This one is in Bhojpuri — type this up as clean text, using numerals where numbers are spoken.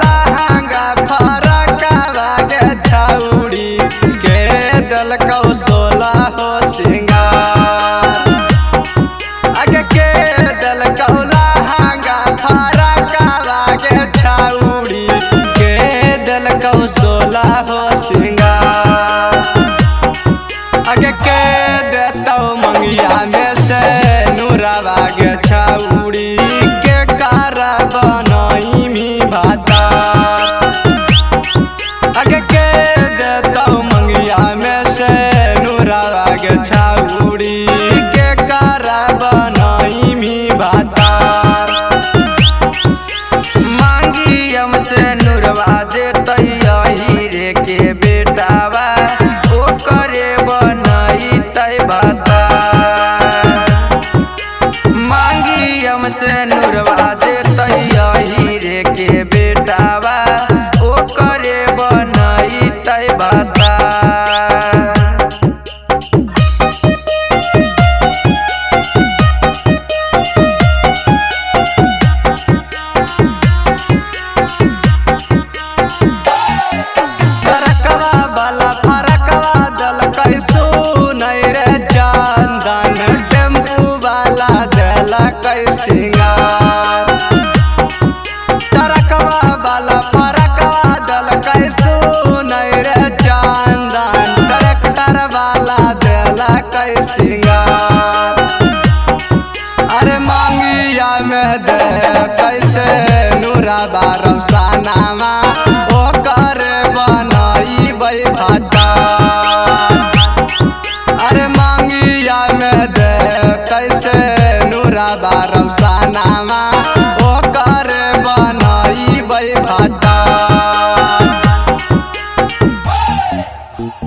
लहंगा फरकवा के छौड़ी के दिलकौ 16 हो सिंगार। आगे के दिलकौ लहंगा फरकवा के छौड़ी के दिलकौ 16 हो सिंगार। आगे के देतौ मंगिया में से नूरवा के छौड़ी के कारा बनई मी भाता। आगे के देतौ मंगिया में से नूरवा के छौड़ी के कारा बनई मी भाता। मांगी हमसे नूरवा देतै हीरे के बेटावा ओकरे बनई तै भाता। मांगी हमसे नूरवा देतै हीरे के बेटावा ओकरे बनई तै भाता। फरकवा वाला फरकवा दलकै सुनै रे चंदन टेम्पू वाला दलकै सिंगार। फरकवा वाला फरकवा दलकै सुनै रे चंदन ट्रैक्टर वाला दलकै सिंगार। अरे मांगिया में दे कैसे नूरवा रौशनामा ओकर बनई भाता। अरे मांगिया में दे कैसे नूरवा रौशनामा